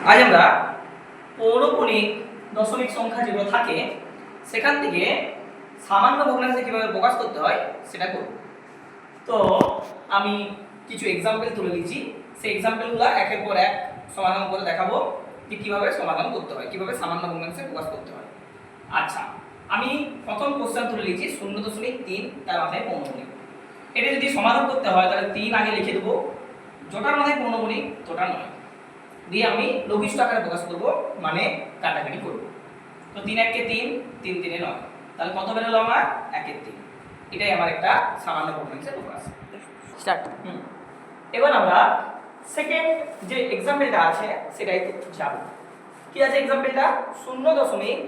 আজ আমরা পৌনঃপুনিক দশমিক সংখ্যা যেগুলো থাকে সেখান থেকে সামান্য ভগ্নাংশে কিভাবে প্রকাশ করতে হয় সেটা করব। তো আমি কিছু এক্সাম্পল তুলে দিচ্ছি, সেই এক্সাম্পলগুলো একের পর এক সমাধান করে দেখাবো যে কিভাবে সমাধান করতে হয়, কিভাবে সামান্য ভগ্নাংশে প্রকাশ করতে হয়। আচ্ছা, আমি প্রথম কোশ্চেন তুলে নিচ্ছি 0.3 তার মাথায় পৌনঃপুনিক। এটা যদি সমাধান করতে হয় তাহলে 3 আগে লিখে দেবো, যেটার মাথায় পৌনঃপুনিক তোটা নয়, দিয়ে আমি লঘিষ্ঠ আকারে প্রকাশ করব, মানে কাটাকাটি করব। তো 3 1 কে 3, 3 3 এ 9, তাহলে কত বেরোলো আমার 1 এর 3। এটাই আমার একটা সামান্য ভগ্নাংশের প্রকাশ। স্টার্ট। এবার আমরা সেকেন্ড যে এক্সাম্পলটা আছে সেটাই যাব। কি আছে এক্সাম্পলটা? 0.16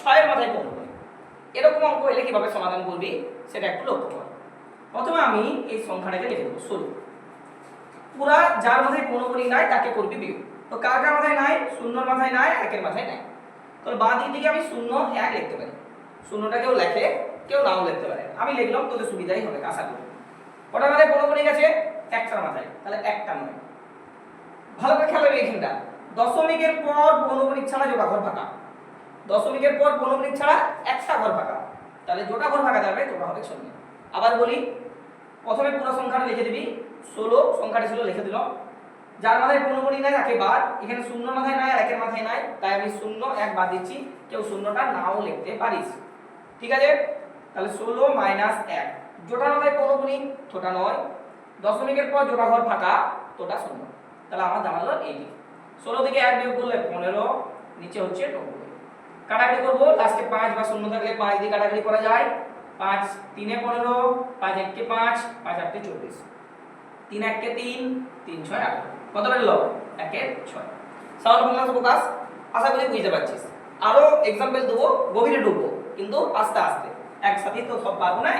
6 এর মাথায় পৌনঃপুনিক। এরকম অঙ্ক এলে কিভাবে সমাধান করবি সেটা একটু লক্ষ্য কর। প্রথমে আমি এই সংখ্যাটাকে লিখে দেবো 16। পুরা যার মাথায় পৌনঃপুনিক নাই তাকে করবি বিয়োগ। তো কার কার মাথায় নাই? 0 এর মাথায় নাই, 1 এর মাথায় নাই। তাহলে বাঁ দিক থেকে আমি 0 1 লিখতে পারি। 0টা কেউ লেখে, কেউ নাও লিখতে পারে। আমি লিখলাম, তোদের সুবিধাই হবে আশা করি। ওটার মাথায় পৌনঃপুনিক আছে? একটার মাথায়, তাহলে একটা নয়। ভালো করে খেয়াল করবে এখানটা, দশমিকের পর পৌনঃপুনিক ছাড়া জোড়া ঘর ফাঁকা। দশমিকের পর পৌনঃপুনিক ছাড়া একটা ঘর ফাঁকা, তাহলে জোড়া ঘর ফাঁকা যাবে, তোটা হবে 0। আবার বলি, প্রথমে পুরো সংখ্যাটা লিখে দিবি, 16 সংখ্যাটা ছিল লিখে দিলাম। যার মাথায় পৌনঃপুনিক নাই তাকে বাদ, এখানে 0 মাথায় নাই আর 1 এর মাথায় নাই, তাই আমি 0 1 বাদ দিচ্ছি। কেউ 0টা নাও লিখতে পারিস, ঠিক আছে? তাহলে 16 - 1, জোড়ার মাথায় পৌনঃপুনিক তোটা নয়, দশমিকের পর জোড়া ঘর ফাঁকা, তোটা 0। তাহলে আমার জানালো এইটি। 16 থেকে 1 বিয়োগ করলে 15, নিচে হচ্ছে 90। কাটাকাটি করব, লাস্টে 5 বা 0 থাকলে 5 দিয়ে কাটাকাটি করা যায়। 5 3 এ 15, 5 1 কে 5, 5 8 কে 24, 3 1 কে 3, 3 6 8। কত বেরোলো? 1 এর 6। সামান্য ভগ্নাংশ প্রকাশ আশা করি বুঝতে পারছিস। আরো एग्जांपल দেবো, গভীরে ঢুকবো, কিন্তু আস্তে আস্তে, একসাথে তো সব পারবো না।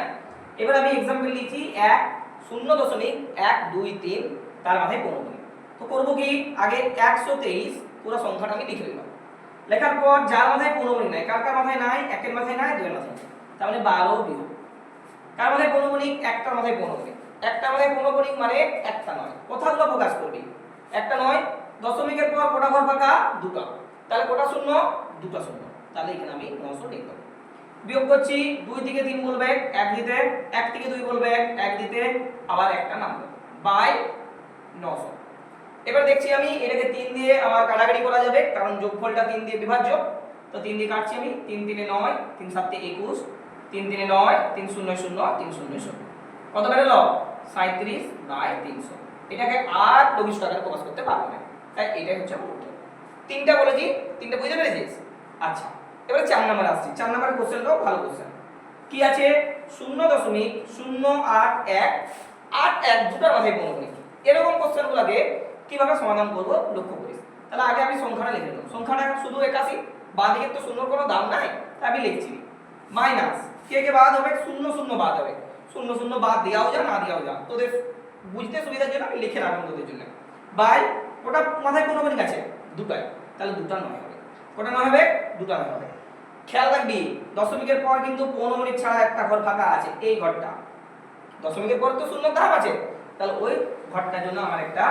এবার আমি एग्जांपल লিখি 1 0.123 তার মাথায় পৌনঃপুনিক। তো করব কি, আগে 123 পুরো সংখ্যাটা আমি লিখে দিলাম। লেখার পর যার মাথায় পৌনঃপুনিক নাই, কার কার মাথায় নাই? 1 এর মাথায় নাই, 2 এর মাথায় নাই, তার মানে 12 বিয়োগ। কার মাথায় পৌনঃপুনিক? একটার মাথায় পৌনঃপুনিক। একটা মাথায় পৌনঃপুনিক মানে একটা নয়। কোথাগুলো প্রকাশ করবি? একটা নয়, দশমিকের পর কোটা ঘর ফাঁকা? দুটো, তাহলে কোটা শূন্য? দুটো শূন্য, তাহলে এখানে আমি 900 লিখব। বিয়োগ করছি, 2 থেকে 3 বলবে 1 দিতে, 1 থেকে 2 বলবে 1 দিতে, আবার একটা নামবে বাই 900। এবার দেখছি আমি এটাকে 3 দিয়ে আমার কাটাকাটি করা যাবে, কারণ যোগফলটা 3 দিয়ে বিভাজ্য। তো 3 দিয়ে কাটছি আমি, 3 3 এ 9, 3 7 এ 21, 3 3 এ 9, 3 0 0, 3 0 0। কত বেরোলো? 37/300। এটাকে আর লঘিষ্ঠ আকারে প্রকাশ করতে পারবো না, তাই এটাই হচ্ছে আমার উত্তর। তিনটা বলেছি, তিনটা বুঝতে পেরেছিস? আচ্ছা, এবারে 4 নাম্বার আসছি। 4 নাম্বারের কোশ্চেনটাও ভালো কোশ্চেন। কি আছে? 0.081 দুটার মাথায় পৌনঃপুনিক। এরকম কোশ্চেনগুলোকে কিভাবে সমাধান করব লক্ষ্য করিস। তাহলে আগে আমি সংখ্যাটা লিখে নেব। সংখ্যাটা শুধু 81, বাঁ দিকে তো শূন্যর কোনো দাম নাই, তাই আমি লিখছি মাইনাস, কে বাদ হবে? 0 0 বাদ হবে। 0 0 বাদ দেওয়াও যা, না দেওয়াও যা, তোদের বুঝতে সুবিধার জন্য আমি লিখে রাখলাম তোদের জন্য। বাই, ওটা মাথায় পৌনঃপুনিক আছে দুটাই, তাহলে দুটা নয় হবে। কোটা নয় হবে? দুটা নয় হবে। খেয়াল রাখবি, দশমিকের পর কিন্তু পৌনঃপুনিক ছাড়া একটা ঘর ফাঁকা আছে, এই ঘরটা। দশমিকের পর তো শূন্য ধাপ আছে, তাহলে ওই ঘরটার জন্য আমার একটা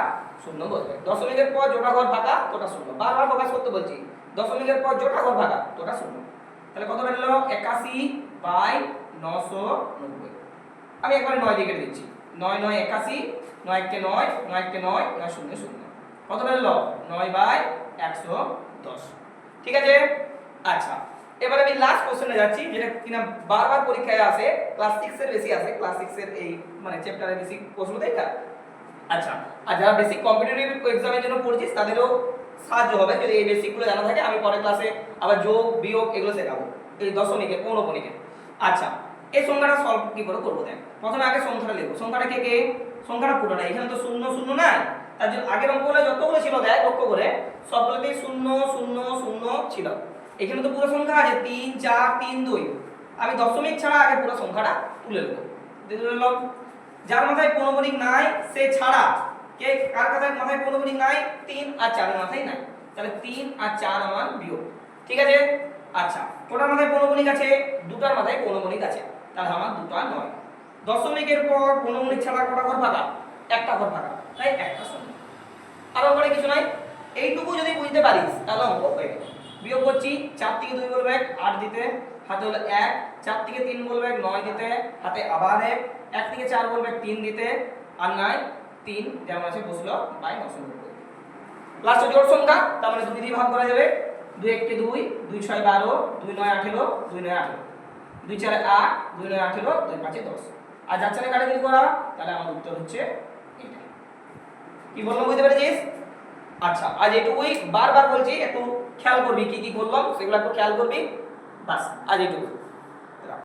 শূন্য বসবে। দশমিকের পর জোড়া ঘর ফাঁকা, তোটা শূন্য। বারবার প্রকাশ করতে বলছি, দশমিকের পর জোড়া ঘর ফাঁকা, তোটা শূন্য। তাহলে কত বেরোলো? 81/990। আমি একবারে 9 দিয়ে কেটে দিচ্ছি। 9 9 81, 9 1 কে 9, 9 1 কে 9, 9 0 0। কত বেরোলো? 9/110। ঠিক আছে? আচ্ছা, এবারে আমি লাস্ট কোশ্চেনে যাচ্ছি, যেটা কিনা বারবার পরীক্ষায় আসে, ক্লাস 6 এর বেশি আসে, ক্লাস 6 এর এই মানে চ্যাপ্টারে বেশি প্রশ্ন দেয় না। আচ্ছা, আর যারা বেসিক কম্পিটিটিভ এক্সামের জন্য পড়ছিস তাদেরও সাহায্য হবে যদি এই বেসিকগুলো জানা থাকে। আমি পরের ক্লাসে আবার যোগ বিয়োগ এগুলো শেখাবো, এই দশমিকে পৌনঃপুনিকে। আচ্ছা, এই সংখ্যাটা সলভ কি করে করবো দেখ। প্রথমে আগে সংখ্যাটা লিখবো। সংখ্যাটা কে? সংখ্যাটা পুরোটা, এখানে তো 0 0 নাই, তার জন্য আগের অঙ্কগুলো যতগুলো ছিল দেখ লক্ষ্য করে, সবগুলোতেই 0 0 0 ছিল। এখানে তো পুরো সংখ্যা আছে 3 4 3 2। আমি দশমিক ছাড়া আগে পুরো সংখ্যাটা তুলে নেব। দিলাম, যার মাথায় পৌনঃপুনিক নাই সে ছাড়া, কে কার মাথায় পৌনঃপুনিক নাই? 3 আর 4 এর মাথায় নাই, তাহলে 3 আর 4 আমার বিয়োগ। ঠিক আছে? আচ্ছা, কোটার মাথায় পৌনঃপুনিক আছে? দুটার মাথায় পৌনঃপুনিক আছে, তাহলে আমার দুটা নয়। দশমিকের পর পৌনঃপুনিক ছাড়া কটা ঘর ফাঁকা? একটা ঘর ফাঁকা, তাই একটা শূন্য। আর ওপরে কিছু নাই, এইটুকু যদি বুঝতে পারিস তাহলে অঙ্ক হয়ে গেল। বিয়োগ করছি, 4 থেকে 2 বলবে 8 দিতে, হাতে হলো 1, 4 থেকে 3 বলবে 9 দিতে, হাতে আবার 1 থেকে 4 বলবে 3 দিতে, আর নাই 3 যেমন আছে বসলো বাই 990। লাস্টে জোড় সংখ্যা, তার মানে 2 দিয়ে ভাগ করা যাবে, 2 1 কে 2, 2 6 12, 2 9 18, 2 9 18, 2 4 8, 2 9 18, 2 5 10। আর যাচ্ছে না কাটাকাটি করা, তাহলে আমার উত্তর হচ্ছে এটা। কি বললাম বুঝতে পেরেছিস? আচ্ছা, আজ এটুকুই, বারবার বলছি একটু খেয়াল করবি কি কি বললাম সেগুলো একটু খেয়াল করবি, বাস আজ এটুকু।